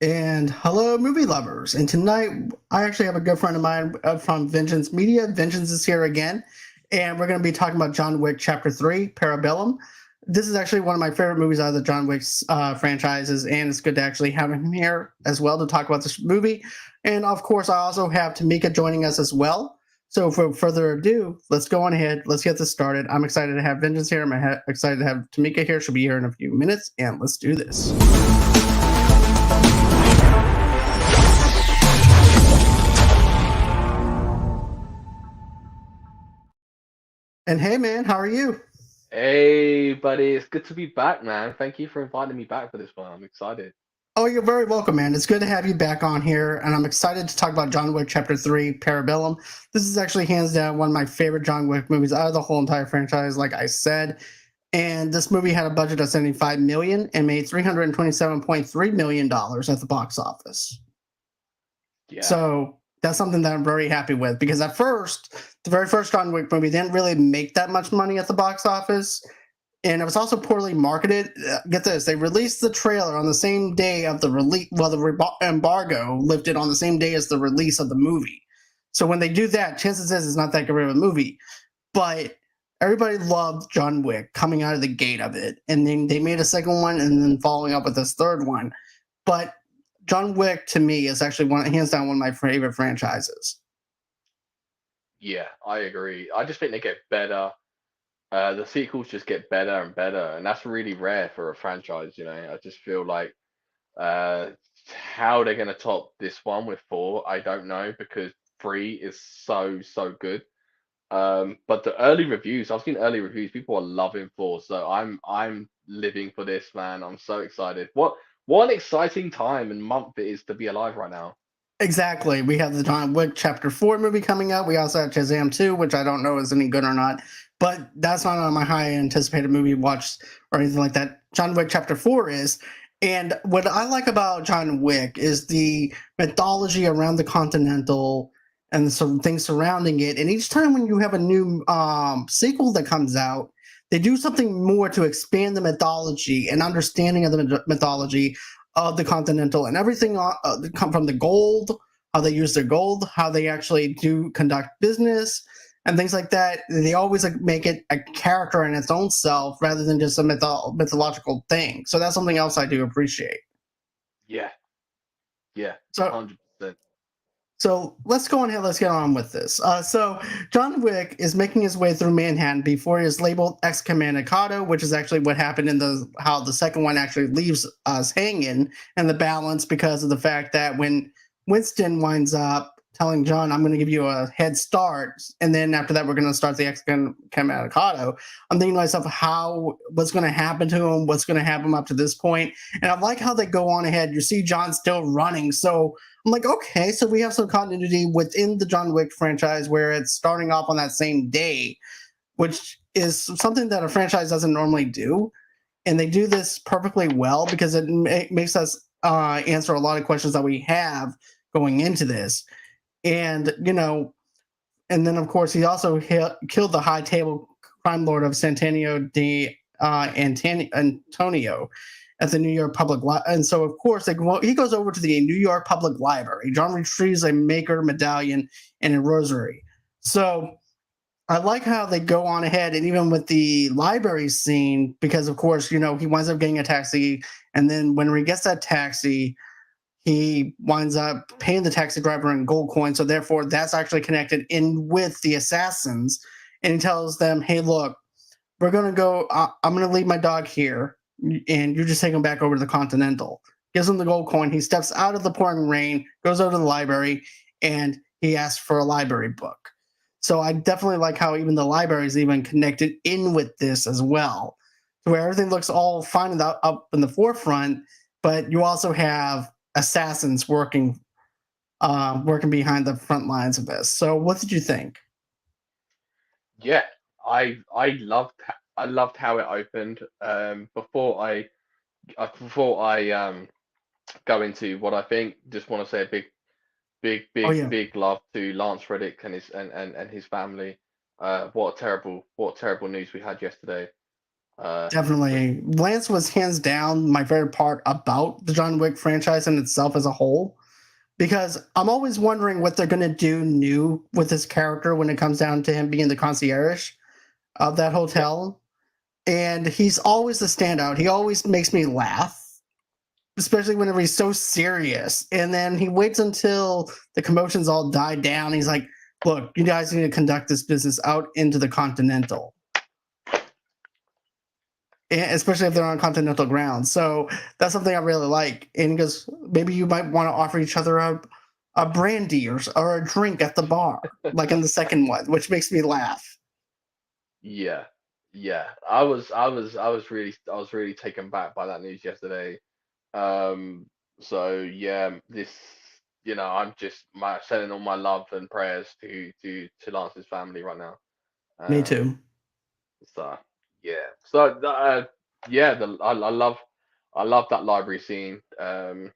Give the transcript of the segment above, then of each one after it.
And hello, movie lovers. And tonight, I actually have a good friend of mine from Vengeance Media. Vengeance is here again. And we're going to be talking about John Wick Chapter 3, Parabellum. This is actually one of my favorite movies out of the John Wick franchises. And it's good to actually have him here as well to talk about this movie. And of course, I also have Tomeka joining us as well. So for further ado, let's go on ahead. Let's get this started. I'm excited to have Vengeance here. I'm excited to have Tomeka here. She'll be here in a few minutes. And let's do this. And hey, man, how are you? Hey, buddy, it's good to be back, man. Thank you for inviting me back for this one. I'm excited. Oh, you're very welcome, man. It's good to have you back on here, and I'm excited to talk about John Wick Chapter 3, Parabellum. This is actually hands down one of my favorite John Wick movies out of the whole entire franchise, like I said. And this movie had a budget of 75 million and made $327.3 million at the box office. Yeah. So that's something that I'm very happy with because at first, the very first John Wick movie didn't really make that much money at the box office, and it was also poorly marketed. Get this: they released the trailer on the same day of the release. Well, the embargo lifted on the same day as the release of the movie. So when they do that, chances is it's not that great of a movie. But everybody loved John Wick coming out of the gate of it, and then they made a second one, and then following up with this third one. But John Wick to me is actually hands down one of my favorite franchises. Yeah, I agree. I just think they get better. The sequels just get better and better, and that's really rare for a franchise, you know. I just feel like uh how they're gonna top this one with four, I don't know, because three is so good. But the early reviews, I've seen early reviews, people are loving four, so I'm living for this, man. I'm so excited. What an exciting time and month it is to be alive right now. Exactly. We have the John Wick Chapter 4 movie coming out. We also have Shazam 2, which I don't know is any good or not, but that's not on my high anticipated movie watch or anything like that. John Wick Chapter 4 is. And what I like about John Wick is the mythology around the Continental and some things surrounding it. And each time when you have a new sequel that comes out, they do something more to expand the mythology and understanding of the mythology of the Continental and everything come from the gold, how they use their gold, how they actually do conduct business, and things like that. They always make it a character in its own self rather than just a mythological thing. So that's something else I do appreciate. Yeah, yeah, So 100%. So let's go ahead. Let's get on with this. So John Wick is making his way through Manhattan before he is labeled excommunicado, which is actually what happened in the how the second one actually leaves us hanging in the balance because of the fact that when Winston winds up telling John, "I'm going to give you a head start," and then after that we're going to start the excommunicado. I'm thinking to myself, how what's going to happen to him? What's going to happen up to this point? And I like how they go on ahead. You see John still running, so I'm like, okay, so we have some continuity within the John Wick franchise where it's starting off on that same day, which is something that a franchise doesn't normally do. And they do this perfectly well because it makes us answer a lot of questions that we have going into this. And, and then of course, he also killed the high table crime lord of Santanio de Antonio at the New York Public Library. And so, of course, he goes over to the New York Public Library. John retrieves a maker medallion and a rosary. So I like how they go on ahead, and even with the library scene, because of course, he winds up getting a taxi, and then when he gets that taxi, he winds up paying the taxi driver in gold coins. So therefore, that's actually connected in with the assassins, and he tells them, "Hey, look, we're gonna go. I'm gonna leave my dog here, and you just take him back over to the Continental." Gives him the gold coin. He steps out of the pouring rain, goes over to the library, and he asks for a library book. So I definitely like how even the library is even connected in with this as well, to where everything looks all fine up in the forefront, but you also have assassins working behind the front lines of this. So what did you think? Yeah, I loved how it opened. Before I go into what I think, just want to say a Oh yeah. big love to Lance Reddick and his family. What terrible news we had yesterday. Definitely. Lance was hands down my favorite part about the John Wick franchise in itself as a whole, because I'm always wondering what they're going to do new with his character when it comes down to him being the concierge of that hotel. And he's always the standout. He always makes me laugh, especially whenever he's so serious. And then he waits until the commotions all die down. He's like, look, you guys need to conduct this business out into the Continental. Especially if they're on continental ground. So that's something I really like. And he goes, maybe you might want to offer each other a brandy or a drink at the bar, like in the second one, which makes me laugh. Yeah, yeah. I was really taken back by that news yesterday. So yeah, this, I'm just sending all my love and prayers to Lance's family right now. Me Um, too. so yeah, so yeah, I love that library scene. I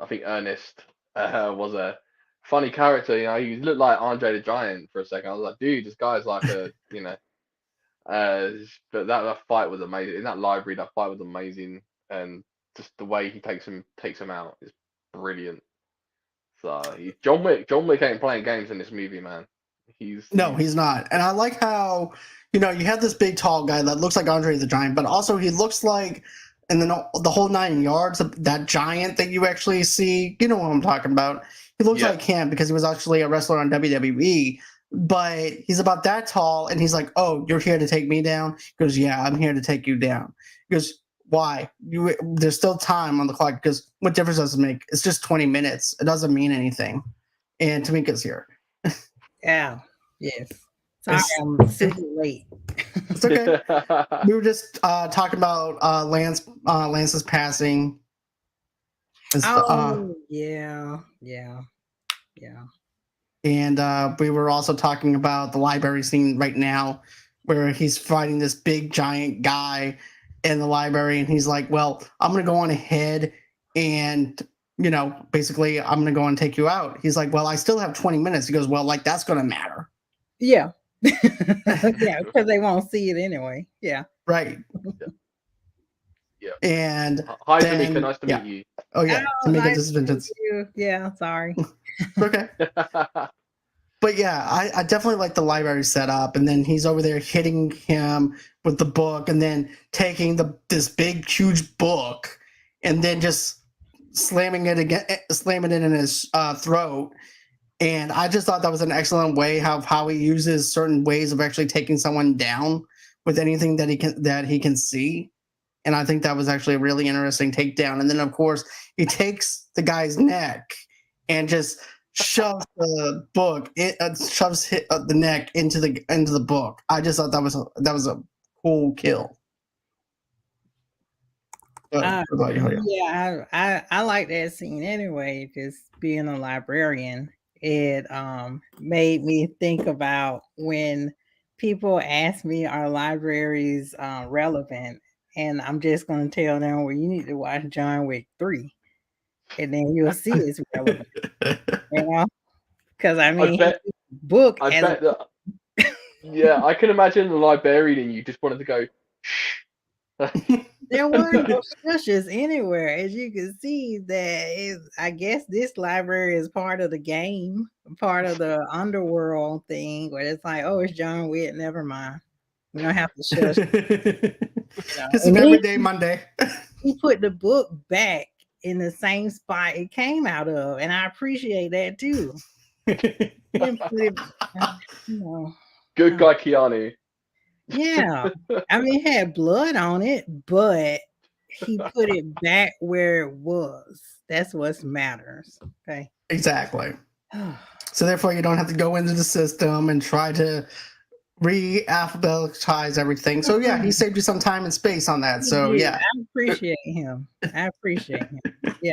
think Ernest was a funny character. He looked like Andre the Giant for a second. I was like, dude, this guy's like but that fight was amazing in that library. That fight was amazing, and just the way he takes him out is brilliant. So John Wick ain't playing games in this movie, man. He's not. And I like how, you have this big tall guy that looks like Andre the Giant, but also he looks like, and then the whole 9 yards of that giant that you actually see, you know what I'm talking about. He looks like him because he was actually a wrestler on WWE, but he's about that tall, and he's like, oh, you're here to take me down? He goes, yeah, I'm here to take you down. He goes, why? There's still time on the clock. Because what difference does it make? It's just 20 minutes. It doesn't mean anything. And Tomeka's here. Yeah. Yes. Sorry, I'm super late. It's okay. We were just talking about Lance's passing. Yeah. And we were also talking about the library scene right now, where he's fighting this big giant guy in the library, and he's like, "Well, I'm gonna go on ahead, and basically, I'm gonna go and take you out." He's like, "Well, I still have 20 minutes." He goes, "Well, like that's gonna matter." Yeah. Yeah, because they won't see it anyway. Yeah. Right. Yeah. And hi, Tomeka. Nice to meet you. Oh yeah, Tomeka, nice this is Vincent. Yeah, sorry. Okay. But yeah, I definitely like the library setup, and then he's over there hitting him with the book, and then taking this big, huge book, and then just slamming it in his throat. And I just thought that was an excellent way how he uses certain ways of actually taking someone down with anything that he can see. And I think that was actually a really interesting takedown. And then of course he takes the guy's neck and just shoves the book. Shoves the neck into the book. I just thought that was a cool kill. Yeah, I like that scene anyway. Just being a librarian, it made me think about when people ask me, "Are libraries relevant?" And I'm just going to tell them, "Well, you need to watch John Wick 3, and then you'll see it's relevant." Because I mean, book. I bet that. Yeah, I can imagine the librarian and you just wanted to go. Shh. There weren't no shushes anywhere. As you can see, I guess this library is part of the game, part of the underworld thing, where it's like, oh, it's John Wick. Never mind. We don't have to shush. It's an everyday Monday. He put the book back in the same spot it came out of, and I appreciate that too. Good guy, Keanu. Yeah, I mean, it had blood on it, but he put it back where it was. That's what matters. Okay. Exactly. So therefore, you don't have to go into the system and try to re-alphabetize everything. So yeah, he saved you some time and space on that. So yeah, I appreciate him. Yeah.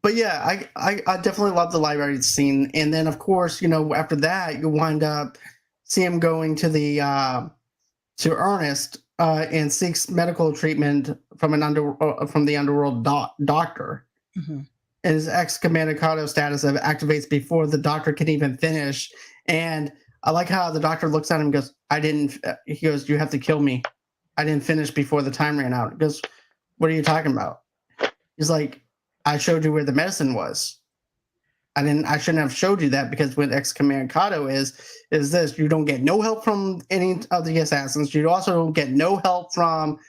But yeah, I definitely love the library scene. And then of course, after that, you wind up see him going to to Ernest and seeks medical treatment from the underworld doctor. Mm-hmm. And his excommunicado status activates before the doctor can even finish. And I like how the doctor looks at him and goes, I didn't, he goes, you have to kill me. I didn't finish before the time ran out. He goes, what are you talking about? He's like, I showed you where the medicine was. I shouldn't have showed you that, because what excommunicado is this: you don't get no help from any of the assassins. You also don't get no help from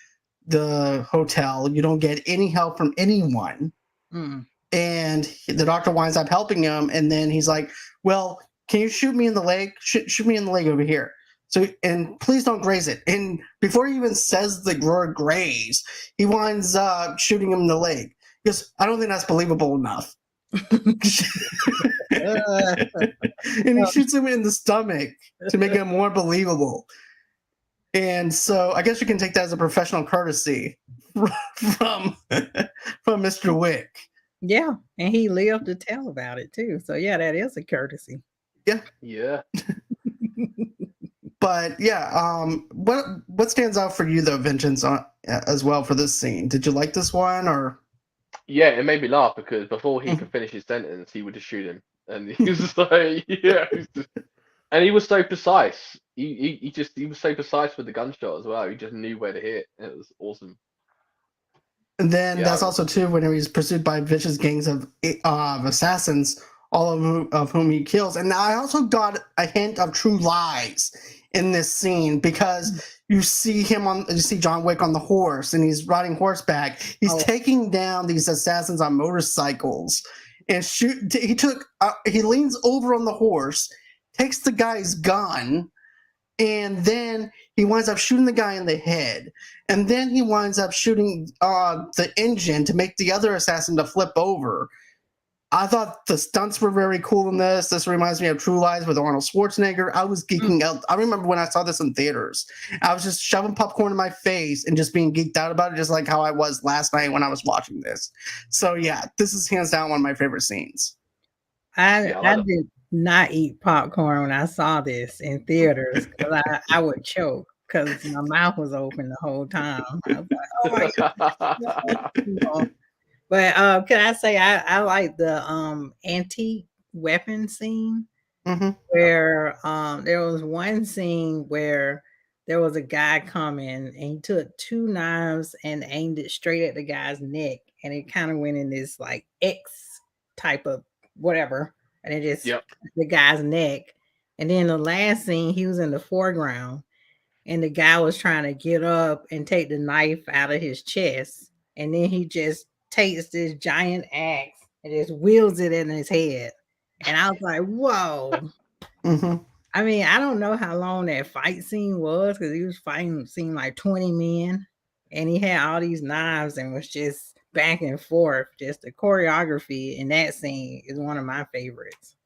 the hotel. You don't get any help from anyone. And the doctor winds up helping him, and then he's like, well, can you shoot me in the leg? Shoot me in the leg over here. So, and please don't graze it. And before he even says the word graze, he winds up shooting him in the leg. Because I don't think that's believable enough. And he shoots him in the stomach to make it more believable. And so I guess you can take that as a professional courtesy from Mr. Wick. Yeah, and he lived to tell about it too. So yeah, that is a courtesy. Yeah. But yeah, what stands out for you though, Vincenz, as well for this scene? Did you like this one, or? Yeah, it made me laugh because before he could finish his sentence, he would just shoot him, and he was just like, yeah, and he was so precise. He was so precise with the gunshot as well. He just knew where to hit. It was awesome. And then that's also too when he's pursued by vicious gangs of assassins, all of whom he kills. And I also got a hint of True Lies in this scene, because you see John Wick on the horse, and he's riding horseback. He's taking down these assassins on motorcycles, and he leans over on the horse, takes the guy's gun, and then he winds up shooting the guy in the head. And then he winds up shooting the engine to make the other assassin to flip over. I thought the stunts were very cool in this. This reminds me of True Lies with Arnold Schwarzenegger. I was geeking out. I remember when I saw this in theaters, I was just shoving popcorn in my face and just being geeked out about it, just like how I was last night when I was watching this. So yeah, this is hands down one of my favorite scenes. I did not eat popcorn when I saw this in theaters, because I would choke because my mouth was open the whole time. I was like, oh my God. But can I say I like the antique weapon scene, where there was one scene where there was a guy coming and he took two knives and aimed it straight at the guy's neck, and it kind of went in this like X type of whatever, and it just the guy's neck. And then the last scene, he was in the foreground, and the guy was trying to get up and take the knife out of his chest, and then he just takes this giant axe and just wields it in his head. And I was like, whoa. I mean, I don't know how long that fight scene was, because he was fighting, seemed like 20 men, and he had all these knives and was just back and forth. Just the choreography in that scene is one of my favorites.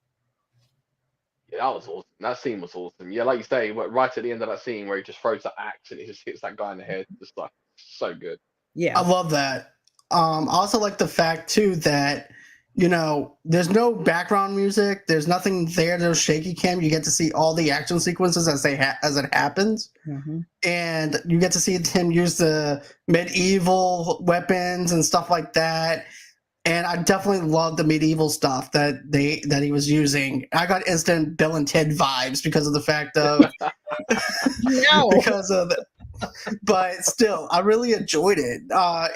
Yeah, that was awesome. That scene was awesome. Yeah, like you say, right at the end of that scene where he just throws the axe and it just hits that guy in the head. Just like so good. Yeah, I love that. I also like the fact too that, you know, there's no background music. There's nothing there. There's shaky cam. You get to see all the action sequences as it happens, and you get to see him use the medieval weapons and stuff like that. And I definitely love the medieval stuff that he was using. I got instant Bill and Ted vibes because of the fact of because of the. But still, I really enjoyed it,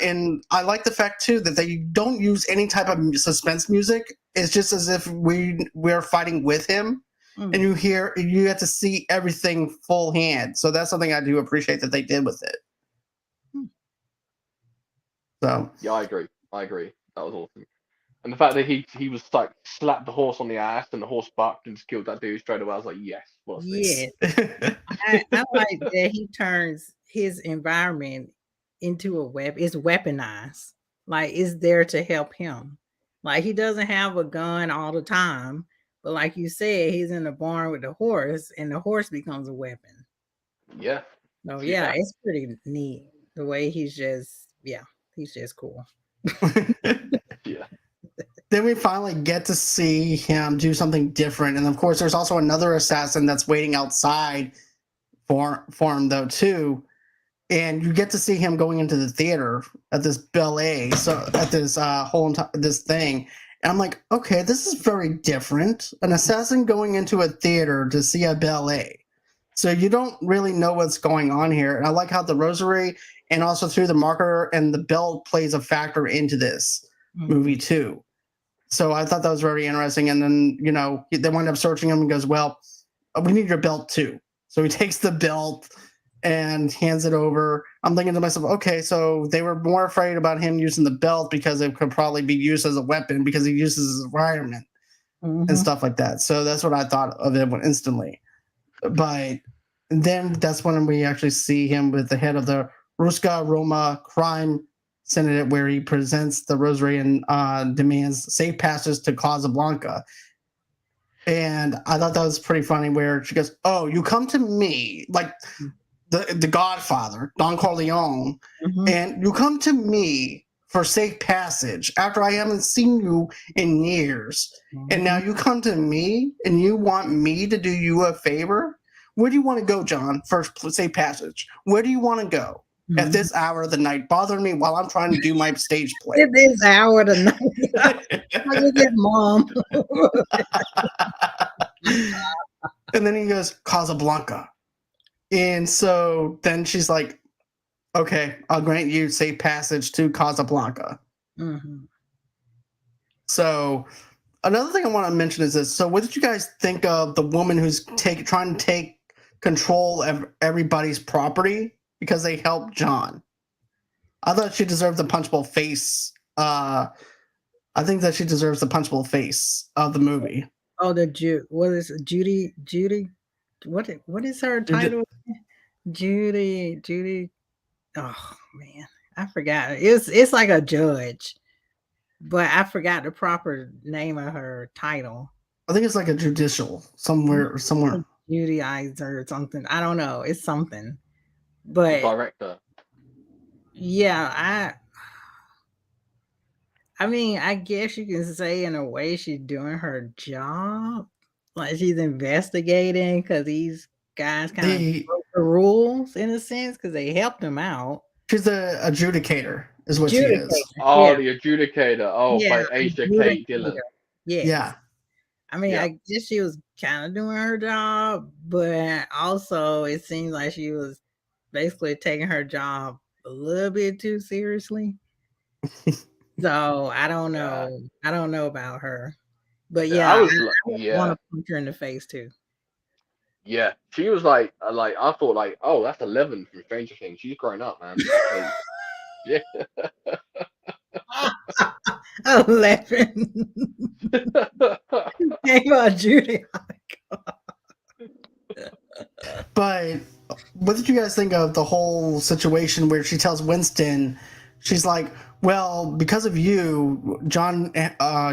and I like the fact too that they don't use any type of suspense music. It's just as if we're fighting with him, and you get to see everything full hand. So that's something I do appreciate that they did with it. So yeah, I agree. That was awesome, and the fact that he was like slapped the horse on the ass and the horse bucked and just killed that dude straight away. I was like, yes, what's this? I like that he turns his environment into a weapon. It's weaponized, like it's there to help him. Like he doesn't have a gun all the time, but like you said, he's in the barn with the horse, and the horse becomes a weapon. Yeah. So yeah, it's pretty neat the way he's just cool. Yeah. Then we finally get to see him do something different, and of course, there's also another assassin that's waiting outside for him though too, and you get to see him going into the theater at this ballet. So at this this thing, And I'm like, okay, this is very different. An assassin going into a theater to see a ballet. So you don't really know what's going on here. And I like how the rosary and also through the marker and the belt plays a factor into this movie too. So I thought that was very interesting. And then, they wind up searching him and goes, well, we need your belt too. So he takes the belt and hands it over. I'm thinking to myself, okay, so they were more afraid about him using the belt because it could probably be used as a weapon because he uses his environment and stuff like that. So that's what I thought of it instantly. But then that's when we actually see him with the head of the Ruska Roma crime syndicate, where he presents the rosary and demands safe passage to Casablanca. And I thought that was pretty funny, where she goes, "Oh, you come to me like the Godfather, Don Corleone, and you come to me for safe passage after I haven't seen you in years, and now you come to me and you want me to do you a favor? Where do you want to go, John? For safe passage, where do you want to go at this hour of the night, bothering me while I'm trying to do my stage play? At this hour of the night, look at Mom." And then he goes, Casablanca. And so then she's like, okay, I'll grant you safe passage to Casablanca. So another thing I want to mention is this. So what did you guys think of the woman who's trying to take control of everybody's property because they helped John? I thought she deserved the punchable face. I think that she deserves the punchable face of the movie. Oh, what is it? Judy? What is her title? Judy. Oh man, I forgot. It's like a judge, but I forgot the proper name of her title. I think it's like a judicial somewhere. Judaizer or something. I don't know. It's something. But director. Yeah, I mean, I guess you can say in a way she's doing her job. Like she's investigating because these guys kind of broke the rules in a sense because they helped him out. She's the adjudicator, is what she is. Oh, yeah. The adjudicator. Oh, by Asia Kate Dillon. Yes. Yeah. I mean, I guess she was kind of doing her job, but also it seems like she was basically taking her job a little bit too seriously. So I don't know. I don't know about her, but I want to punch her in the face too. Yeah, she was like I thought like, oh, that's 11 from Stranger Things. She's grown up, man. Like, yeah. 11. Came out Judy. But what did you guys think of the whole situation where she tells Winston, she's like, well, because of you, John,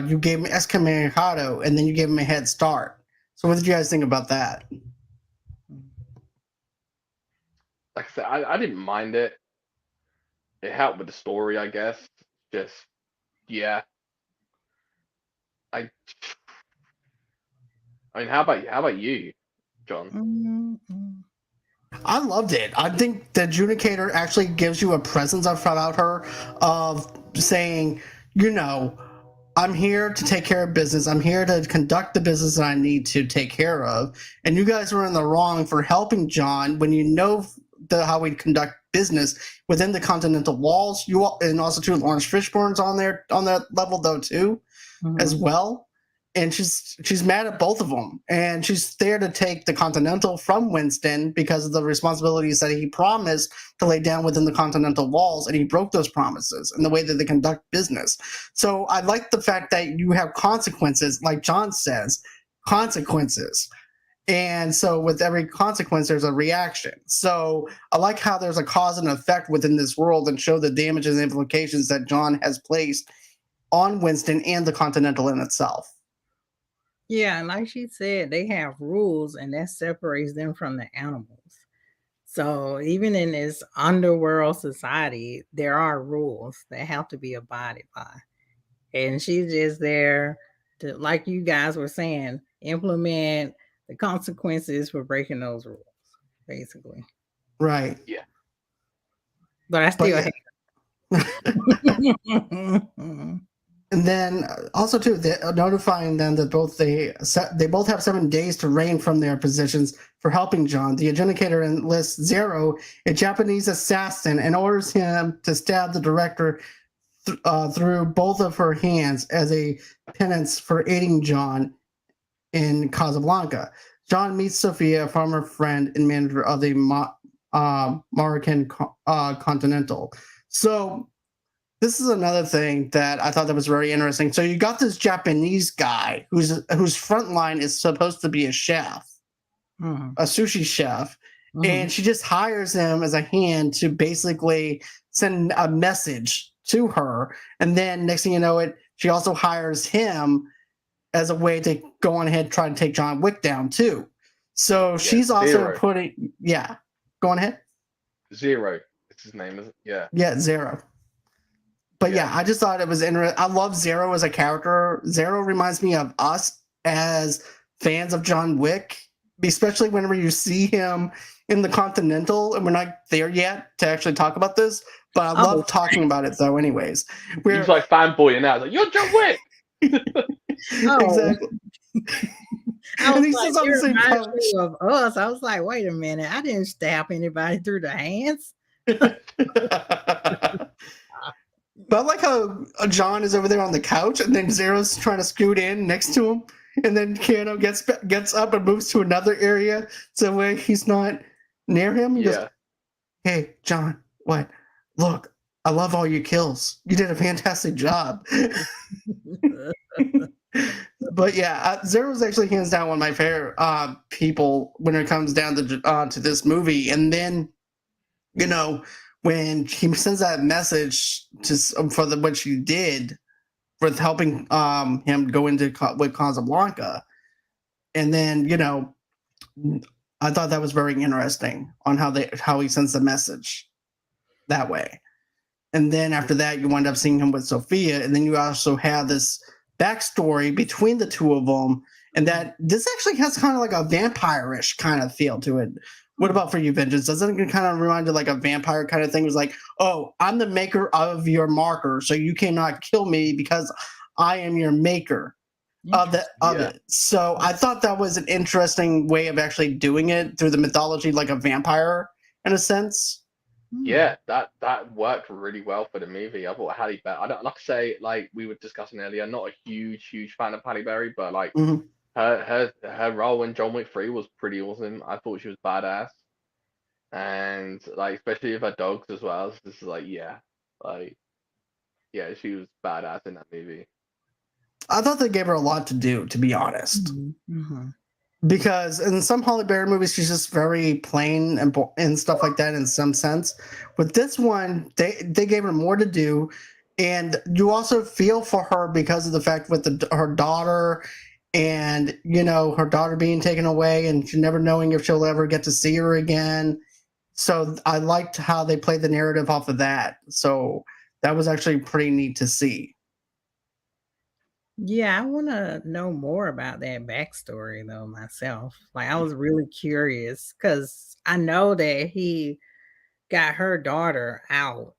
you gave me excommunicado, and then you gave him a head start. So what did you guys think about that? Like I said, I didn't mind it. It helped with the story, I guess. Just, yeah. I mean, how about you, John? I loved it. I think the adjudicator actually gives you a presence about her of saying, I'm here to take care of business. I'm here to conduct the business that I need to take care of. And you guys were in the wrong for helping John when you know how we conduct business within the continental walls. And also too, Lawrence Fishburne's on that level though too, as well. And she's mad at both of them, and she's there to take the Continental from Winston because of the responsibilities that he promised to lay down within the Continental walls, and he broke those promises in the way that they conduct business. So I like the fact that you have consequences, like John says, consequences. And so with every consequence, there's a reaction. So I like how there's a cause and effect within this world and show the damages and implications that John has placed on Winston and the Continental in itself. Yeah, and like she said, they have rules, and that separates them from the animals. So even in this underworld society, there are rules that have to be abided by. And she's just there to, like you guys were saying, implement the consequences for breaking those rules, basically. Right. Yeah. But I still hate her. And then also too, they're notifying them that they both have 7 days to reign from their positions for helping John. The adjudicator enlists Zero, a Japanese assassin, and orders him to stab the director through both of her hands as a penance for aiding John in Casablanca. John meets Sophia, a former friend and manager of the Moroccan Continental. So this is another thing that I thought that was very interesting. So you got this Japanese guy whose frontline is supposed to be a chef, a sushi chef, and she just hires him as a hand to basically send a message to her. And then next thing you know, she also hires him as a way to go on ahead and try to take John Wick down too. So she's also putting, go on ahead. Zero, it's his name, isn't it? Yeah. Yeah, Zero. But yeah, I just thought it was interesting. I love Zero as a character. Zero reminds me of us as fans of John Wick, especially whenever you see him in the Continental, and we're not there yet to actually talk about this, but I love talking about it though anyways. He's like fanboying out, like, you're John Wick! Exactly. I was like, it reminds me of us. I was like, wait a minute, I didn't stab anybody through the hands. But I like how John is over there on the couch, and then Zero's trying to scoot in next to him, and then Keanu gets up and moves to another area so where he's not near him. He goes, "Hey, John, what? Look, I love all your kills. You did a fantastic job." But yeah, Zero's actually hands down one of my favorite people when it comes down to this movie. And then, you know, when he sends that message for what she did with helping him go into with Casablanca, and then, you know, I thought that was very interesting on how he sends the message that way. And then after that, you wind up seeing him with Sophia, and then you also have this backstory between the two of them, and that this actually has kind of like a vampire-ish kind of feel to it. What about for you, Vengeance? Doesn't it kind of remind you like a vampire kind of thing? It was like, oh, I'm the maker of your marker, so you cannot kill me because I am your maker of it. So I thought that was an interesting way of actually doing it through the mythology, like a vampire in a sense. Yeah, that worked really well for the movie. I thought Halle Berry. I don't like to say, like we were discussing earlier, not a huge fan of Halle Berry, but like her role in John Wick 3 was pretty awesome. I thought she was badass, and like especially with her dogs as well. So this is like she was badass in that movie. I thought they gave her a lot to do, to be honest. Because in some Halle Berry movies, she's just very plain and stuff like that in some sense. With this one, they gave her more to do, and you also feel for her because of the fact with her daughter, and you know her daughter being taken away, and she never knowing if she'll ever get to see her again. So I liked how they played the narrative off of that. So that was actually pretty neat to see. Yeah, I want to know more about that backstory though myself. Like I was really curious because I know that he got her daughter out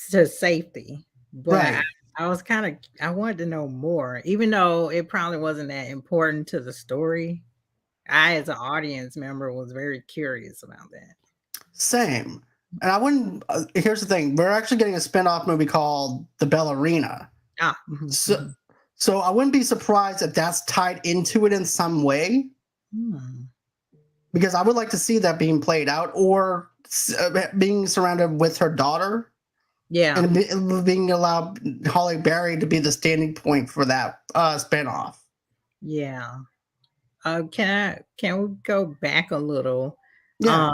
to safety, but I was I wanted to know more, even though it probably wasn't that important to the story. I, as an audience member, was very curious about that. Same. And I wouldn't. Here's the thing: we're actually getting a spin-off movie called The Ballerina. So I wouldn't be surprised if that's tied into it in some way, because I would like to see that being played out or being surrounded with her daughter. Yeah, and being allowed Halle Berry to be the standing point for that spinoff. Yeah. Can we go back a little? Yeah.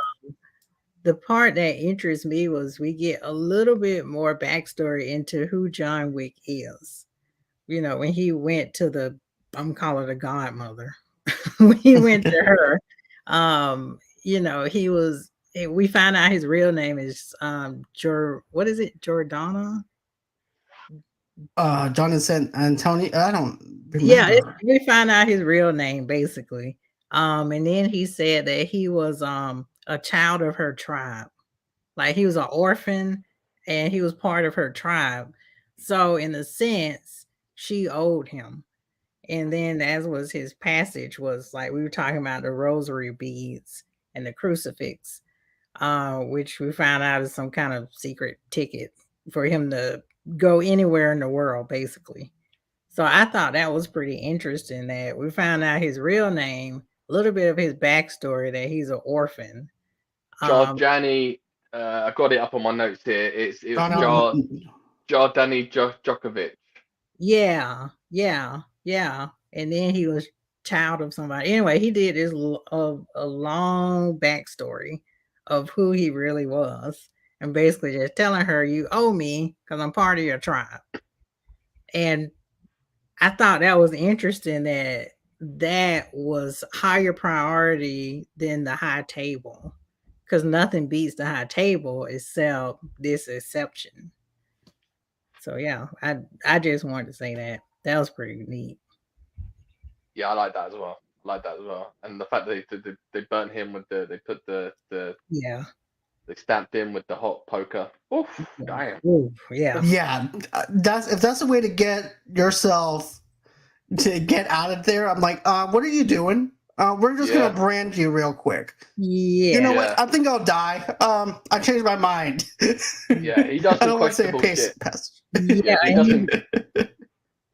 The part that interests me was we get a little bit more backstory into who John Wick is. You know, when he went to I'm calling her godmother. When he went to her, you know, we find out his real name is what is it? Jordana? Jonathan Antonio. I don't remember. Yeah, we find out his real name basically. And then he said that he was a child of her tribe. Like he was an orphan and he was part of her tribe. So in a sense, she owed him. And then as was his passage was like we were talking about the rosary beads and the crucifix, which we found out is some kind of secret ticket for him to go anywhere in the world, basically. So I thought that was pretty interesting that we found out his real name, a little bit of his backstory, that he's an orphan. Johnny, I got it up on my notes here. It was Jordani Djokovic. Yeah. And then he was child of somebody. Anyway, he did this a long backstory of who he really was, and basically just telling her, "You owe me because I'm part of your tribe." And I thought that was interesting that was higher priority than the high table, because nothing beats the high table except this exception. So yeah, I just wanted to say that was pretty neat. Yeah, I like that as well. And the fact that they burnt him with they put the Yeah. They stamped him with the hot poker. Oof, damn. Oof, yeah. Yeah, if that's a way to get yourself to get out of there. I'm like, what are you doing? We're just gonna brand you real quick. Yeah. You know what? I think I'll die. I changed my mind. Yeah, he does some questionable shit. Yeah, he doesn't.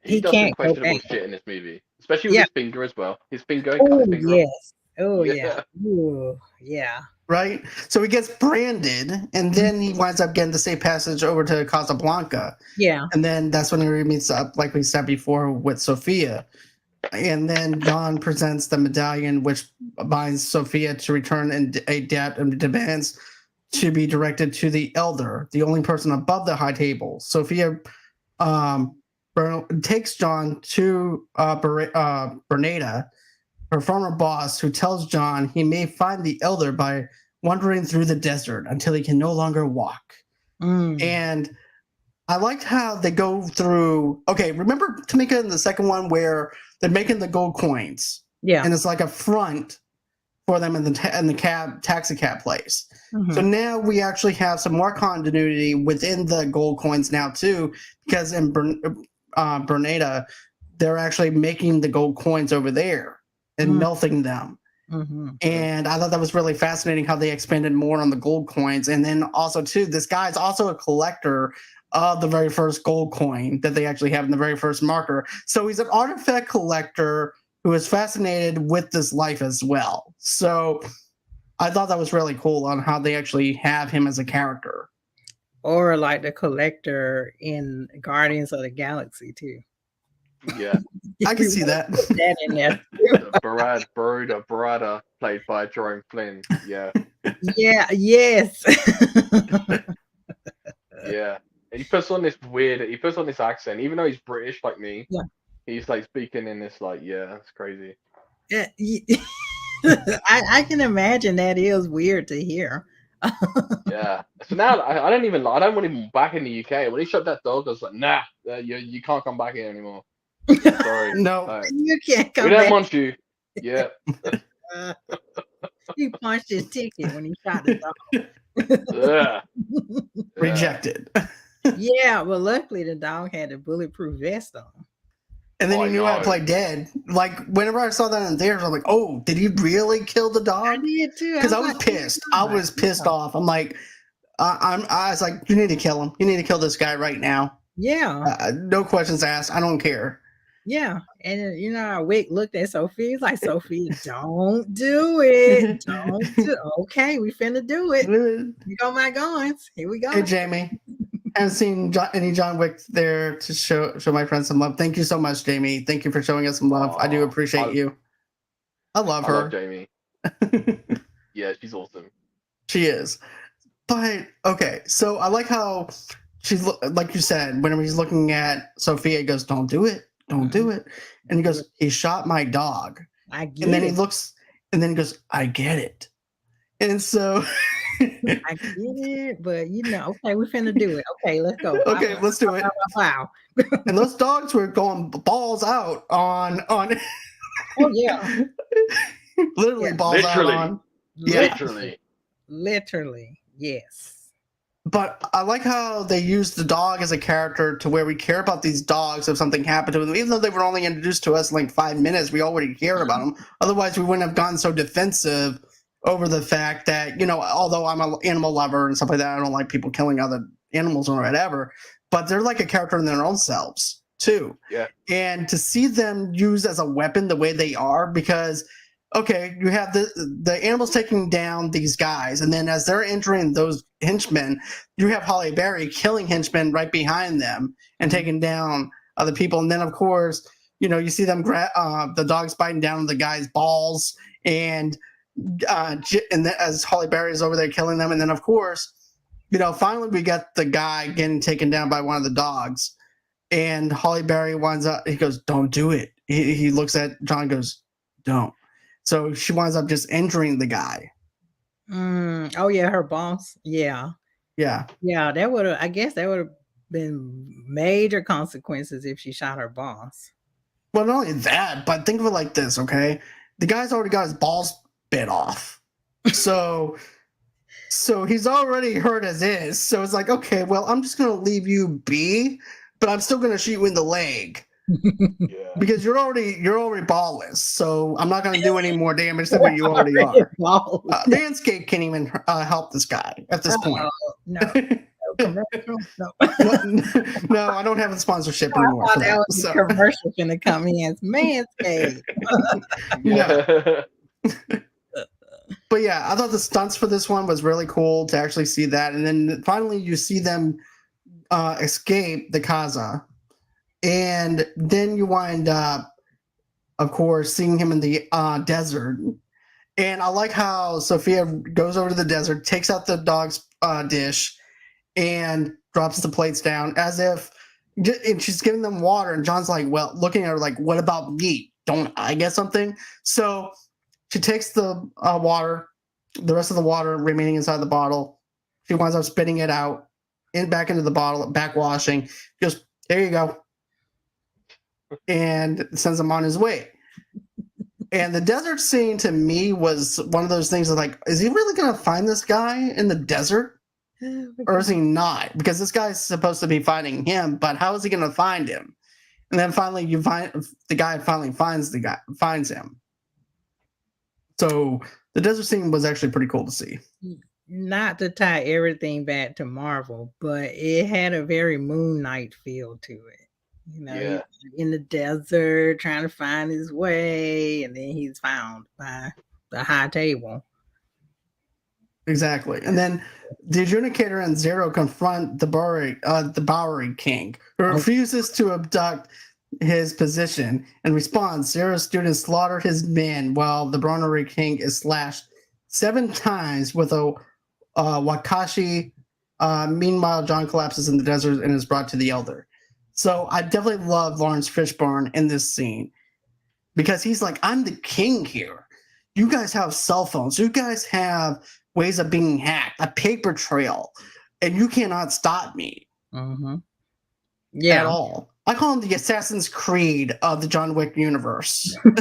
He does some questionable shit in this movie, especially with his finger as well. His finger. Oh yes. Oh yeah. Ooh, yeah. Right? So he gets branded, and then he winds up getting the safe passage over to Casablanca. Yeah. And then that's when he meets up, like we said before, with Sophia. And then John presents the medallion, which binds Sophia to return a debt and demands to be directed to the elder, the only person above the high table. Sophia takes John to Bernada, her former boss, who tells John he may find the elder by wandering through the desert until he can no longer walk. And I liked how they go through. Okay, remember Tomeka in the second one where they're making the gold coins? Yeah, and it's like a front for them in the taxi cab place. Mm-hmm. So now we actually have some more continuity within the gold coins now too, because in Bernada, they're actually making the gold coins over there and melting them. Mm-hmm. And I thought that was really fascinating how they expanded more on the gold coins. And then also too, this guy's also a collector of the very first gold coin that they actually have in the very first marker. So he's an artifact collector who is fascinated with this life as well. So I thought that was really cool on how they actually have him as a character. Or like the collector in Guardians of the Galaxy too. Yeah. I can see that. That in there. Barada, played by Jerome Flynn. Yeah. Yeah, yes. Yeah. And he puts on this accent, even though he's British like me. Yeah. He's like speaking in this it's crazy. Yeah, I can imagine that is weird to hear. Yeah. So now I don't want him back in the UK. When he shot that dog, I was like, nah, you can't come back here anymore. Sorry. No. You can't come back. We don't want you. Yeah. He punched his ticket when he shot the dog. Rejected. Yeah, well, luckily the dog had a bulletproof vest on. And then he knew how to play dead. Like, whenever I saw that in theaters, I'm like, oh, did he really kill the dog? I did too. Because I was pissed. I was pissed off. I'm like, I was like, you need to kill him. You need to kill this guy right now. Yeah. No questions asked. I don't care. Yeah. And, Wick looked at Sophie. He's like, Sophie, don't do it. Don't do it. Okay, we finna do it. You got my guns. Here we go. Hey, Jamie. I haven't seen any John Wick there to show my friends some love. Thank you so much, Jamie. Thank you for showing us some love. I do appreciate you. I love her. I love Jamie. Yeah, she's awesome. She is. But, okay, so I like how she's, like you said, whenever he's looking at Sophia, he goes, don't do it. Don't do it. And he goes, he shot my dog. I get and then it. he looks, and then he goes, I get it. And so... I get it, but okay, we're finna do it. Okay, let's go. Okay, let's do it. Wow. And those dogs were going balls out on. Oh yeah. Literally balls out on. Yeah. Literally, yes. But I like how they use the dog as a character to where we care about these dogs if something happened to them. Even though they were only introduced to us in like 5 minutes, we already care about them. Otherwise, we wouldn't have gotten so defensive over the fact that, although I'm an animal lover and stuff like that, I don't like people killing other animals or whatever. But they're like a character in their own selves, too. Yeah. And to see them used as a weapon the way they are, because okay, you have the animals taking down these guys, and then as they're entering those henchmen, you have Halle Berry killing henchmen right behind them and taking down other people. And then, of course, you see them the dogs biting down the guy's balls, and as Halle Berry is over there killing them. And then, of course, finally we get the guy getting taken down by one of the dogs, and Halle Berry winds up. He goes, "Don't do it." He looks at John, and goes, "Don't." So she winds up just injuring the guy. Oh yeah, her boss. Yeah. Yeah. Yeah, I guess that would have been major consequences if she shot her boss. Well, not only that, but think of it like this, okay? The guy's already got his balls bit off. So he's already hurt as is. So it's like, okay, well, I'm just gonna leave you be, but I'm still gonna shoot you in the leg. Yeah. Because you're already ballless, so I'm not going to do any more damage than what you already are. Manscaped can't even help this guy at this point. No, no, I don't have a sponsorship anymore. For that was a commercial going to come in. Manscaped. Yeah. But yeah, I thought the stunts for this one was really cool to actually see that, and then finally you see them escape the Kaza. And then you wind up, of course, seeing him in the desert. And I like how Sophia goes over to the desert, takes out the dog's dish, and drops the plates down as if, and she's giving them water. And John's like, well, looking at her like, what about meat? Don't I get something? So she takes the water, the rest of the water remaining inside the bottle. She winds up spitting it out back into the bottle, backwashing. Just, there you go. And sends him on his way. And the desert scene to me was one of those things that, like, is he really going to find this guy in the desert? Or is he not? Because this guy's supposed to be finding him, but how is he going to find him? And then finally the guy finally finds him. So the desert scene was actually pretty cool to see. Not to tie everything back to Marvel, but it had a very Moon Knight feel to it. Yeah. In the desert trying to find his way, and then he's found by the high table. Exactly. And then the Adjudicator and Zero confront the Bowery King, who refuses to abduct his position. In response, Zero's students slaughter his men while the Bowery King is slashed 7 times with a Wakashi. Meanwhile, John collapses in the desert and is brought to the Elder. So I definitely love Lawrence Fishburne in this scene because he's like, I'm the king here. You guys have cell phones. You guys have ways of being hacked, a paper trail, and you cannot stop me. Mm-hmm. Yeah. At all. I call him the Assassin's Creed of the John Wick universe. I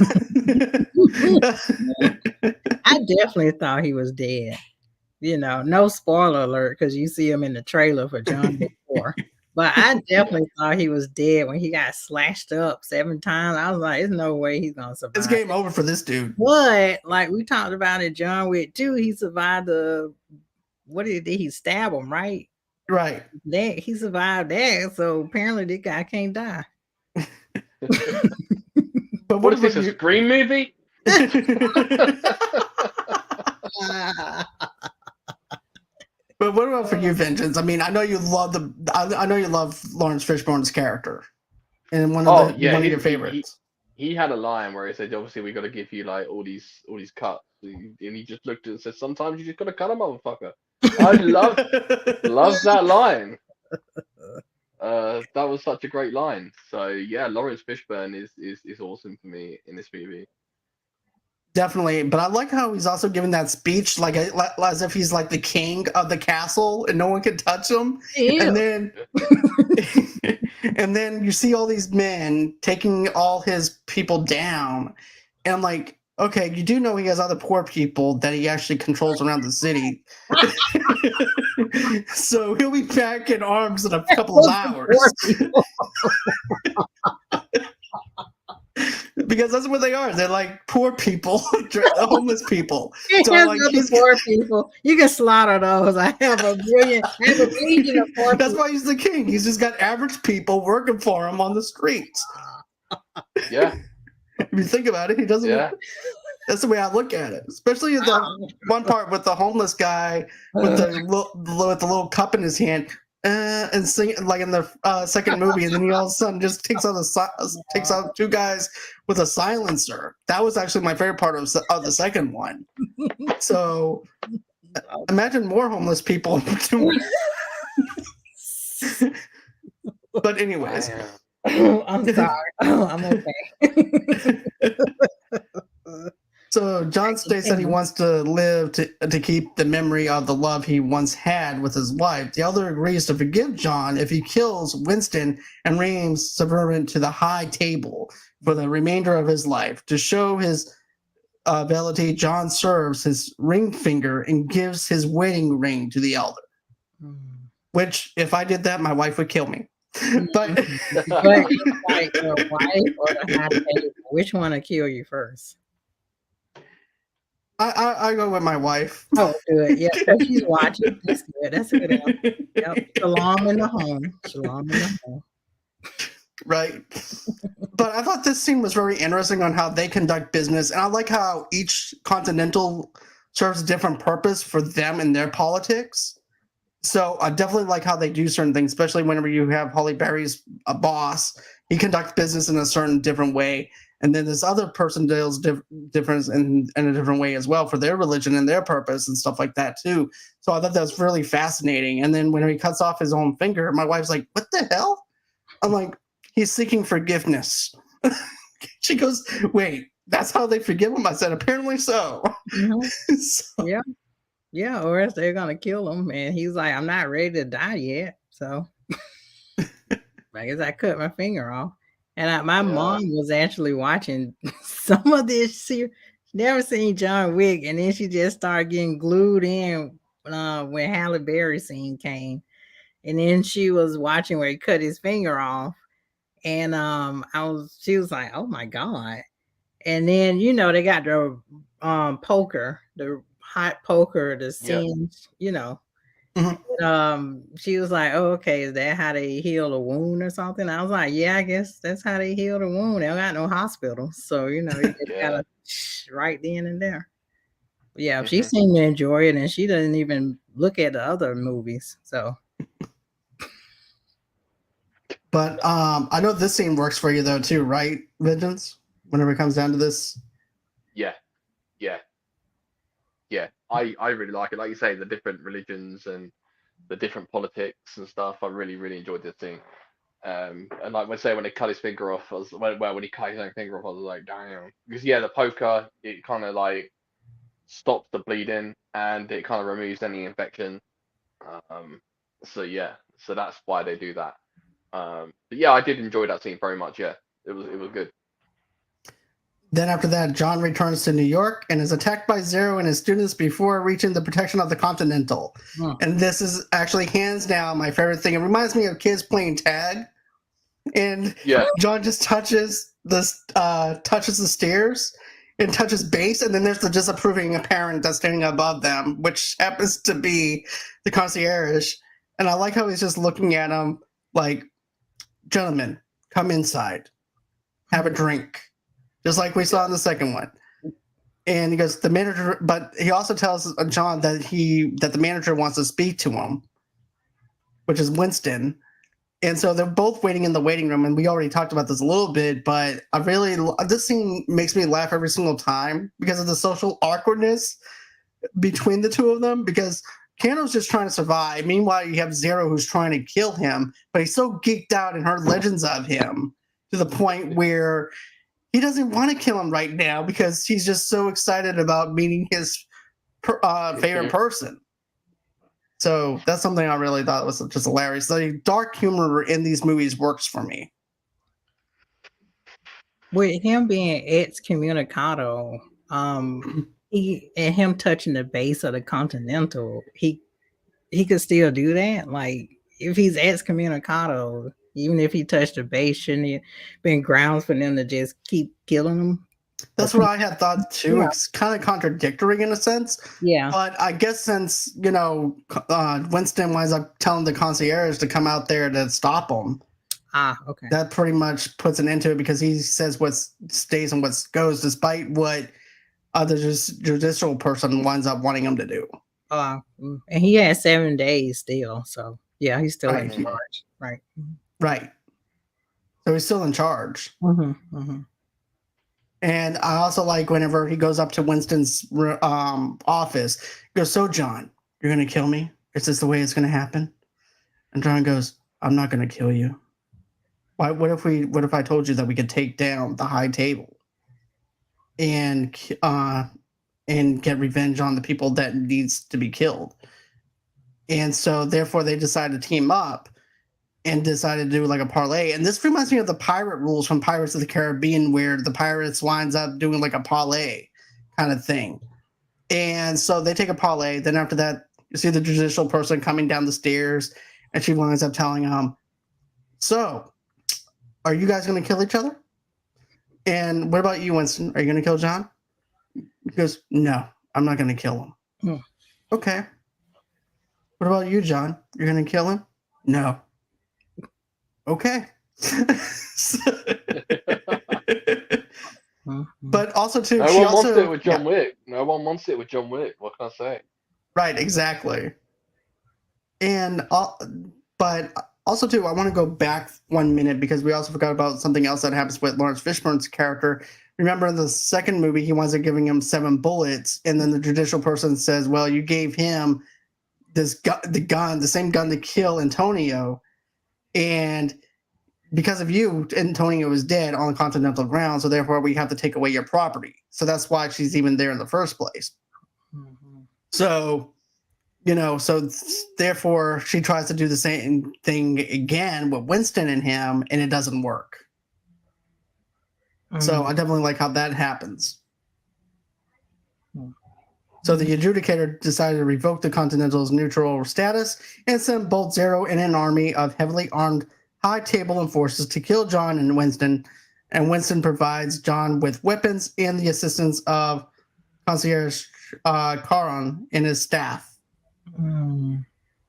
definitely thought he was dead. No spoiler alert because you see him in the trailer for John Wick 4. But I definitely thought he was dead when he got slashed up 7 times. I was like, there's no way he's going to survive. It's game over for this dude. But like we talked about in John Wick 2, he survived what did he stab him, right? Right. He survived that. So apparently this guy can't die. But what is this, a Scream movie? But what about for you, Vengeance? I mean, I know you love Lawrence Fishburne's character, and one of your favorites. He had a line where he said, "Obviously, we got to give you like all these cuts," and he just looked at it and said, "Sometimes you just got to cut a motherfucker." I love that line. That was such a great line. So yeah, Lawrence Fishburne is awesome for me in this movie. Definitely, but I like how he's also giving that speech like as if he's like the king of the castle and no one can touch him. Ew. And then and then you see all these men taking all his people down, and I'm like, okay, you do know he has other poor people that he actually controls around the city. So he'll be back in arms in a couple of hours. Because that's what they are. They're like poor people, homeless people. So like poor people. You can slaughter those. I have a legion of poor That's people. why he's the king. He's just got average people working for him on the streets. Yeah. If you think about it, he doesn't. Yeah. That's the way I look at it. Especially the one part with the homeless guy with the little cup in his hand. And sing like in the second movie, and then he all of a sudden just takes out two guys with a silencer. That was actually my favorite part of the second one. So imagine more homeless people. But anyways, I'm sorry. I'm okay. So John states that he wants to live to keep the memory of the love he once had with his wife. The elder agrees to forgive John if he kills Winston and brings Suburban to the high table for the remainder of his life. To show his ability, John serves his ring finger and gives his wedding ring to the elder. Which, if I did that, my wife would kill me. But like your wife or the high table, which one will kill you first? I go with my wife. Oh, good. Yeah, she's watching. That's good. That's a good answer. Yep. Shalom in the home. Shalom in the home. Right. But I thought this scene was very interesting on how they conduct business. And I like how each continental serves a different purpose for them and their politics. So I definitely like how they do certain things, especially whenever you have Holly Berry's a boss. He conducts business in a certain different way. And then this other person deals difference in a different way as well for their religion and their purpose and stuff like that too. So I thought that was really fascinating. And then when he cuts off his own finger, my wife's like, "What the hell?" I'm like, "He's seeking forgiveness." She goes, "Wait, that's how they forgive him?" I said, "Apparently so." Mm-hmm. So, yeah, or else they're gonna kill him. And he's like, "I'm not ready to die yet." So I guess I cut my finger off. And my mom was actually watching some of this series. Never seen John Wick, and then she just started getting glued in when Halle Berry scene came. And then she was watching where he cut his finger off. And she was like, "Oh my God." And then they got the poker, the hot poker, the scenes, mhm. She was like, "Oh, okay, is that how they heal a wound or something?" I was like, "Yeah, I guess that's how they heal the wound. They don't got no hospital, so you just gotta right then and there." Yeah, she seemed to enjoy it, and she doesn't even look at the other movies. So, but I know this scene works for you though too, right, Vengeance? Whenever it comes down to this, yeah. I really like it. Like you say, the different religions and the different politics and stuff. I really, really enjoyed this scene. And like when they cut his finger off, when he cut his own finger off, I was like, damn. Because the poker, it kind of like stops the bleeding and it kind of removes any infection. So that's why they do that. But yeah, I did enjoy that scene very much. Yeah, it was good. Then after that, John returns to New York and is attacked by Zero and his students before reaching the protection of the Continental. And this is actually hands down my favorite thing. It reminds me of kids playing tag. And John just touches the stairs and touches base, and then there's the disapproving parent that's standing above them, which happens to be the concierge. And I like how he's just looking at him like, "Gentlemen, come inside, have a drink." Just like we saw in the second one. And he goes, "The manager," but he also tells John that the manager wants to speak to him, which is Winston. And so they're both waiting in the waiting room, and we already talked about this a little bit, but this scene makes me laugh every single time because of the social awkwardness between the two of them, because Kano's just trying to survive. Meanwhile, you have Zero who's trying to kill him, but he's so geeked out and heard legends of him to the point where he doesn't want to kill him right now because he's just so excited about meeting his favorite person. So that's something I really thought was just hilarious. The dark humor in these movies works for me. With him being excommunicado, he and him touching the base of the Continental, he could still do that. Like if he's excommunicado, even if he touched the base, shouldn't it been grounds for them to just keep killing him? That's what I had thought too. Yeah. It's kind of contradictory in a sense. Yeah. But I guess since, Winston winds up telling the concierge to come out there to stop him, Okay. that pretty much puts an end to it because he says what stays and what goes, despite what other judicial person winds up wanting him to do. And he had 7 days still. So, yeah, he's still in Right. charge. Right. Right. So he's still in charge. And I also like whenever he goes up to Winston's office, he goes, "So, John, you're going to kill me? Is this the way it's going to happen?" And John goes, "I'm not going to kill you. What if I told you that we could take down the high table and get revenge on the people that needs to be killed?" And so therefore they decided to team up and decided to do like a parlay. And this reminds me of the pirate rules from Pirates of the Caribbean, where the pirates winds up doing like a parlay kind of thing. And so they take a parlay. Then after that, you see the judicial person coming down the stairs, and she winds up telling him, "So, are you guys going to kill each other? And what about you, Winston? Are you going to kill John?" He goes, "No, I'm not going to kill him." "Okay. What about you, John? You're going to kill him?" "No." "Okay." But also too, no she one also wants it with John Wick. No one wants it with John Wick. What can I say? Right, exactly. And but also too, I want to go back 1 minute because we also forgot about something else that happens with Lawrence Fishburne's character. Remember in the second movie, he winds up giving him 7 bullets, and then the judicial person says, "Well, you gave him the same gun to kill Antonio, and because of you, Antonio is dead on continental ground, so therefore we have to take away your property." So that's why she's even there in the first place. So, therefore she tries to do the same thing again with Winston and him, and it doesn't work. So I definitely like how that happens. So the adjudicator decided to revoke the Continental's neutral status and send Bolt Zero and an army of heavily armed high table enforcers to kill John and Winston. And Winston provides John with weapons and the assistance of concierge Caron and his staff.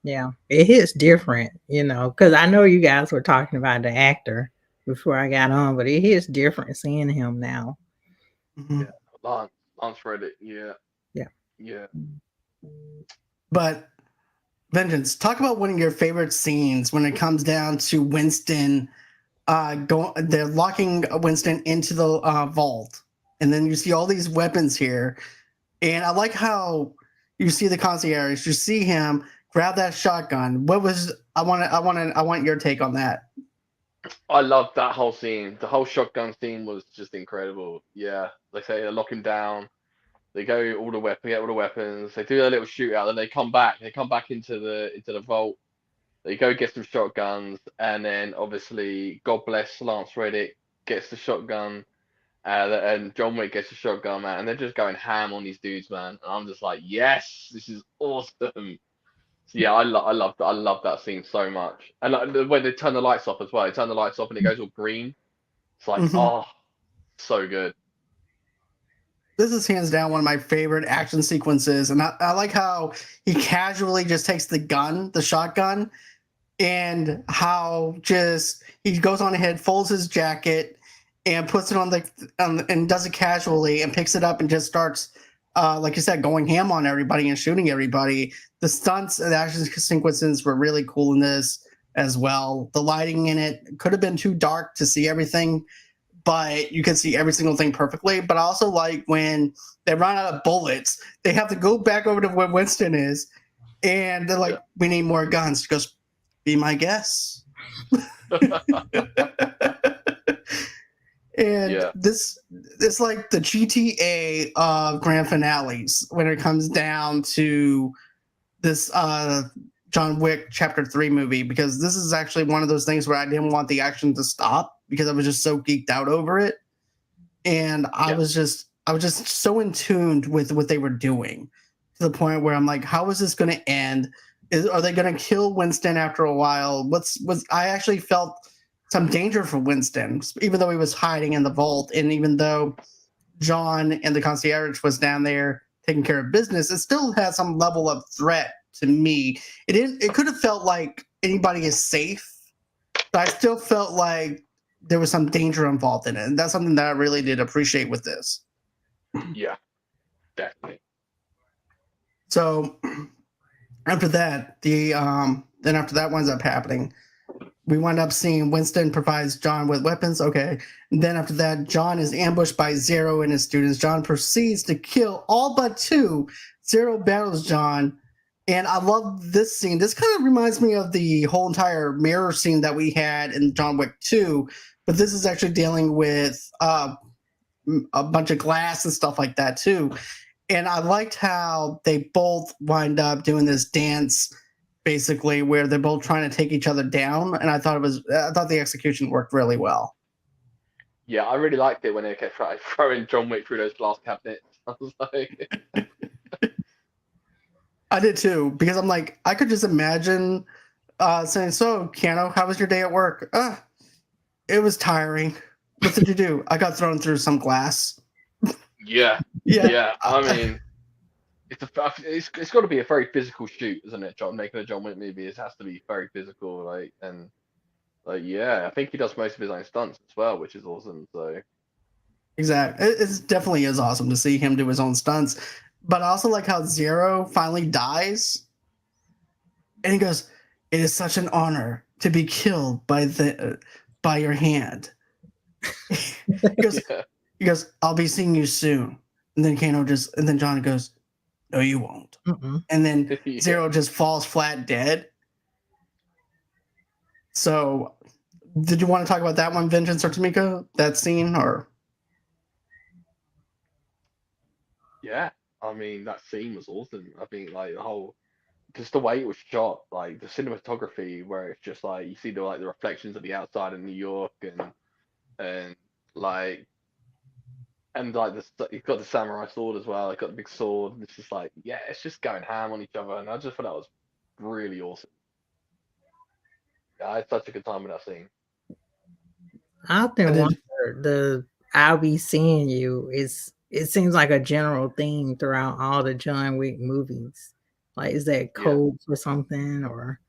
Yeah, it hits different, because I know you guys were talking about the actor before I got on, but it hits different seeing him now. Mm-hmm. Yeah, Lance read it. Yeah. But Vengeance, talk about one of your favorite scenes when it comes down to Winston. They're locking Winston into the vault, and then you see all these weapons here, and I like how you see the concierge. You see him grab that shotgun. I want your take on that. I love that whole scene. The whole shotgun scene was just incredible. Yeah, they say they lock him down. They go get all the weapons. They do a little shootout. Then they come back. They come back into the vault. They go get some shotguns, and then obviously, God bless Lance Reddick gets the shotgun, and John Wick gets the shotgun, man. And they're just going ham on these dudes, man. And I'm just like, yes, this is awesome. So yeah, I love that scene so much. And like, when they turn the lights off as well, they turn the lights off and it goes all green. It's like, oh, so good. This is hands down one of my favorite action sequences, and I like how he casually just takes the shotgun, and how just he goes on ahead, folds his jacket, and puts it on and does it casually, and picks it up and just starts, like you said, going ham on everybody and shooting everybody. The stunts and the action sequences were really cool in this as well. The lighting in it could have been too dark to see everything, but you can see every single thing perfectly. But I also like when they run out of bullets, they have to go back over to where Winston is, and they're like, "We need more guns." She goes, "Be my guest." And this like the GTA of grand finales when it comes down to this John Wick Chapter 3 movie, because this is actually one of those things where I didn't want the action to stop because I was just so geeked out over it. And I was just I was just so in tune with what they were doing to the point where I'm like, how is this going to end? Are they going to kill Winston after a while? I actually felt some danger for Winston, even though he was hiding in the vault, and even though John and the concierge was down there taking care of business, it still had some level of threat to me. It could have felt like anybody is safe, but I still felt like there was some danger involved in it, and that's something that I really did appreciate with this. Yeah, definitely. So after that, then after that winds up happening, we wind up seeing Winston provides John with weapons. Okay. And then after that, John is ambushed by Zero and his students. John proceeds to kill all but two. Zero battles John. And I love this scene. This kind of reminds me of the whole entire mirror scene that we had in John Wick 2. But this is actually dealing with a bunch of glass and stuff like that too. And I liked how they both wind up doing this dance, basically, where they're both trying to take each other down. And I thought the execution worked really well. Yeah, I really liked it when they kept throwing John Wick through those glass cabinets. I was like, I did too, because I'm like, I could just imagine saying, "So, Keanu, how was your day at work?" It was tiring. What did you do? I got thrown through some glass. yeah. I mean, it's got to be a very physical shoot, isn't it? Making a John Wick movie, it has to be very physical, like, and like, yeah, I think he does most of his own stunts as well, which is awesome. So exactly, it definitely is awesome to see him do his own stunts. But I also like how Zero finally dies, and he goes, "It is such an honor to be killed by your hand." He goes, "I'll be seeing you soon." And then then John goes, "No, you won't." Mm-mm. And then Zero just falls flat dead. So, did you want to talk about that one, Vengeance or Tomeka? That scene, or? Yeah, I mean, that scene was awesome. I think like just the way it was shot, like the cinematography, where it's just like you see the reflections of the outside of New York, and like you've got the samurai sword as well. Like got the big sword. And it's just like, yeah, it's just going ham on each other, and I just thought that was really awesome. Yeah, I had such a good time with that scene. I often wonder "I'll be seeing you" it seems like a general theme throughout all the John Wick movies. Like, is that code for something, or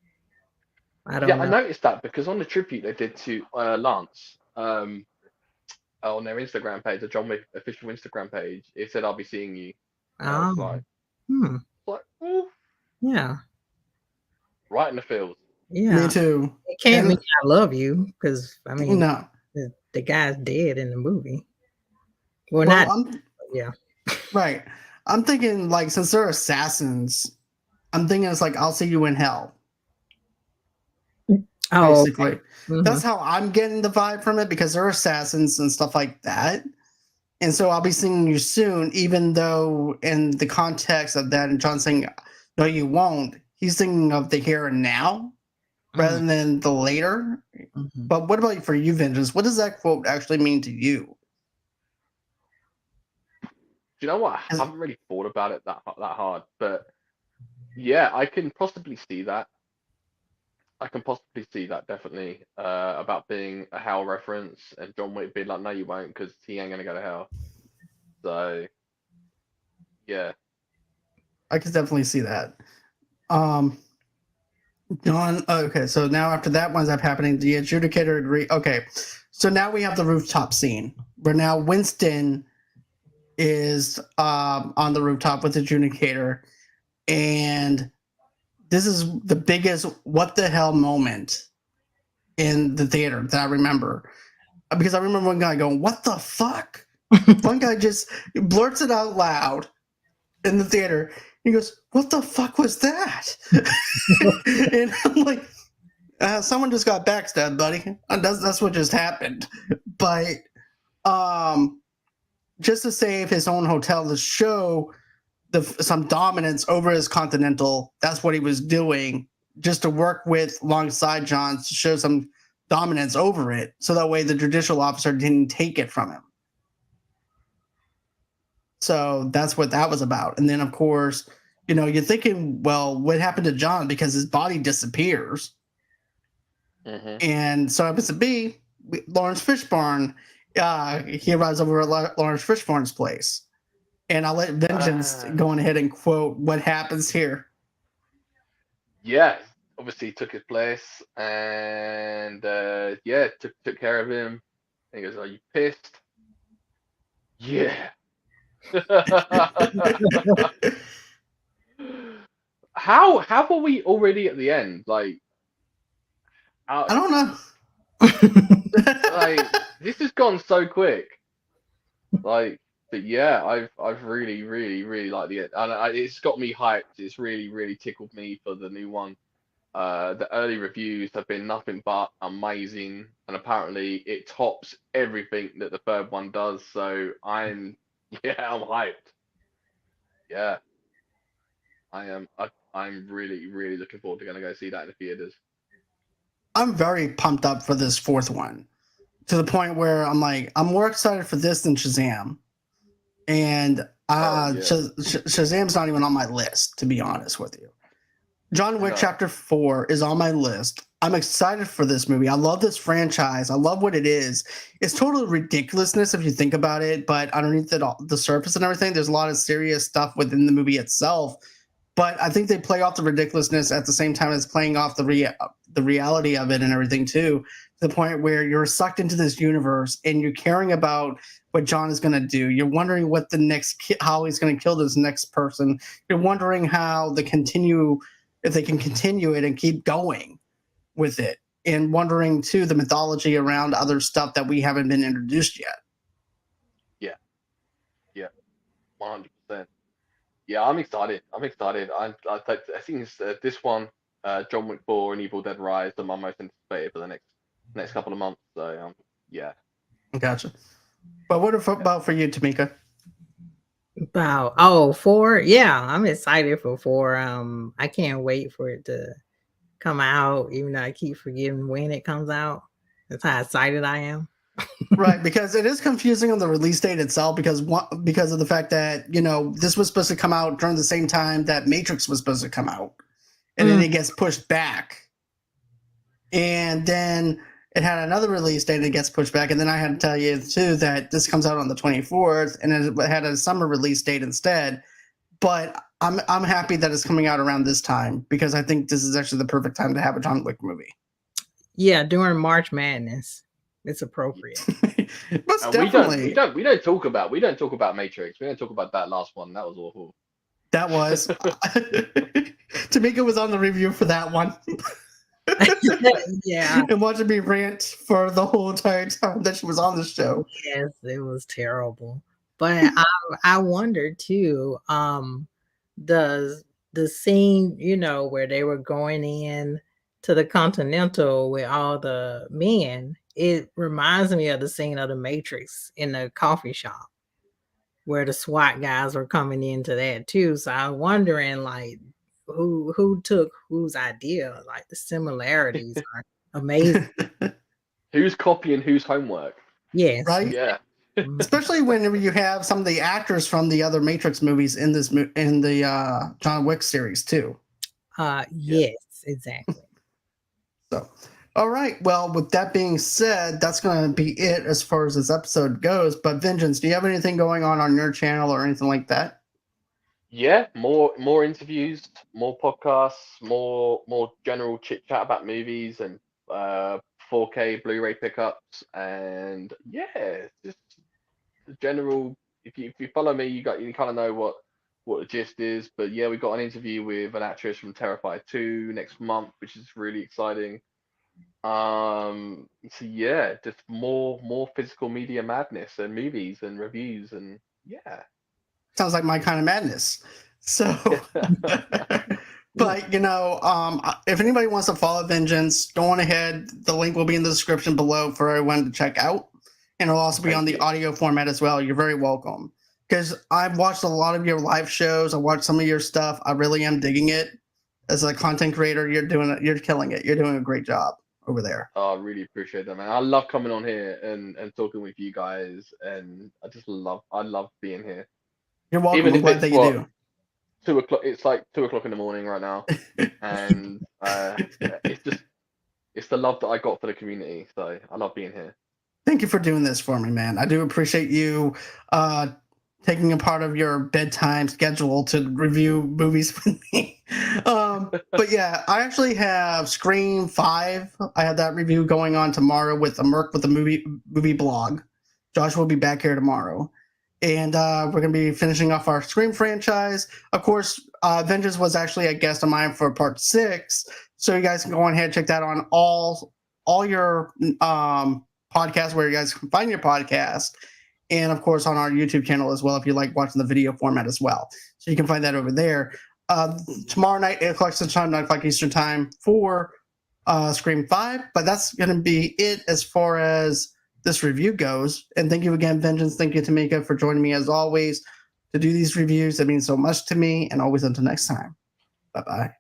I don't know. I noticed that because on the tribute they did to Lance, on their Instagram page, the John Wick official Instagram page, it said, "I'll be seeing you." And I was like, ooh, yeah, right in the field. yeah. Me too. It can't mean I love you, because I mean, no, the guy's dead in the movie. Yeah. Right. I'm thinking, like, since they're assassins, I'm thinking it's like, "I'll see you in hell." Oh, basically. okay. Mm-hmm. That's how I'm getting the vibe from it, because they're assassins and stuff like that. And so I'll be seeing you soon, even though in the context of that, and John saying, "No, you won't," he's thinking of the here and now rather than the later. Mm-hmm. But what about for you, Vengeance? What does that quote actually mean to you? Do you know what? I haven't really thought about it that hard, but yeah, I can possibly see that. Definitely about being a hell reference, and John Wick being like, "No, you won't, because he ain't gonna go to hell." So yeah, I could definitely see that. John. Okay, so now after that winds up happening, the adjudicator agree. Okay, so now we have the rooftop scene where now Winston is on the rooftop with the adjudicator, and this is the biggest "what the hell" moment in the theater that I remember, because I remember one guy going, "What the fuck?" One guy just blurts it out loud in the theater. He goes, "What the fuck was that?" And I'm like, someone just got backstabbed, buddy. That's what just happened. But just to save his own hotel, to show some dominance over his Continental, that's what he was doing, just to work with alongside John to show some dominance over it, so that way the judicial officer didn't take it from him. So that's what that was about. And then, of course, you're thinking, well, what happened to John? Because his body disappears. And so happens to be Lawrence Fishburne. He arrives over at Lawrence Fishburne's place. And I'll let Vengeance go on ahead and quote what happens here. Yeah, obviously took his place and took care of him. And he goes, "Are you pissed?" Yeah. How are we already at the end? Like, I don't know. Like, this has gone so quick. Like, but yeah, I've really, really, really liked it, and it's got me hyped. It's really, really tickled me for the new one. The early reviews have been nothing but amazing, and apparently it tops everything that the third one does. So I'm hyped. Yeah, I am. I'm really, really looking forward to going to go see that in the theaters. I'm very pumped up for this fourth one, to the point where I'm like, I'm more excited for this than Shazam. And Shazam's not even on my list, to be honest with you. John Wick Chapter 4 is on my list. I'm excited for this movie. I love this franchise. I love what it is. It's total ridiculousness if you think about it, but underneath the surface and everything, there's a lot of serious stuff within the movie itself. But I think they play off the ridiculousness at the same time as playing off the reality of it and everything too, to the point where you're sucked into this universe and you're caring about what John is going to do. You're wondering what how he's going to kill this next person. You're wondering how if they can continue it and keep going with it, and wondering too the mythology around other stuff that we haven't been introduced yet. Yeah, 100%. Yeah, I'm excited. I think it's this one, John Wick 4 and Evil Dead Rise, are my most anticipated for the next couple of months. So yeah. Gotcha. But what about for you, Tomeka? About 4, yeah, I'm excited for 4. I can't wait for it to come out, even though I keep forgetting when it comes out. That's how excited I am. Right, because it is confusing on the release date itself, because of the fact that this was supposed to come out during the same time that Matrix was supposed to come out, and then it gets pushed back, and then it had another release date and it gets pushed back, and then I had to tell you too that this comes out on the 24th, and it had a summer release date instead. But I'm happy that it's coming out around this time, because I think this is actually the perfect time to have a John Wick movie. Yeah, during March Madness, it's appropriate. Definitely. We don't talk about Matrix. We don't talk about that last one. That was awful. That was. Tamika was on the review for that one. Yeah. And watching me rant for the whole entire time that she was on the show. Yes, it was terrible. But I wonder too, the scene, where they were going in to the Continental with all the men, it reminds me of the scene of the Matrix in the coffee shop, where the SWAT guys were coming into that too. So I'm wondering, like, who took whose idea? Like, the similarities are amazing. Who's copying whose homework? Yes. Right? Yeah. Especially when you have some of the actors from the other Matrix movies in the John Wick series too. Yes, exactly. So, all right. Well, with that being said, that's going to be it as far as this episode goes. But Vengeance, do you have anything going on your channel or anything like that? Yeah, more interviews, more podcasts, more general chit chat about movies and 4K Blu-ray pickups, and just the general. If you follow me, you kind of know what the gist is. But yeah, we got an interview with an actress from Terrifier 2 next month, which is really exciting. So yeah, just more physical media madness and movies and reviews, and yeah. Sounds like my kind of madness. So, but if anybody wants to follow Vengeance, go on ahead. The link will be in the description below for everyone to check out, and it'll also be on the audio format as well. You're very welcome, because I've watched a lot of your live shows. I watched some of your stuff. I really am digging it. As a content creator, you're killing it. You're doing a great job over there. Oh, I really appreciate that, man. I love coming on here and talking with you guys, and I love being here. You're welcome. Even I'm if glad it's that you do. 2 o'clock. It's like 2 o'clock in the morning right now, and it's the love that I got for the community. So I love being here. Thank you for doing this for me, man. I do appreciate you taking a part of your bedtime schedule to review movies with me. But yeah, I actually have Scream 5. I have that review going on tomorrow with Merc with the movie blog. Josh will be back here tomorrow. And we're going to be finishing off our Scream franchise. Of course, Vengeance was actually a guest of mine for part 6. So you guys can go on ahead and check that on all your podcasts where you guys can find your podcast. And of course, on our YouTube channel as well, if you like watching the video format as well. So you can find that over there. Tomorrow night, 8 o'clock Central Time, 9 o'clock Eastern Time for Scream 5. But that's going to be it as far as this review goes. And thank you again, Vengeance. Thank you, Tomeka, for joining me as always to do these reviews. That means so much to me. And always until next time. Bye-bye.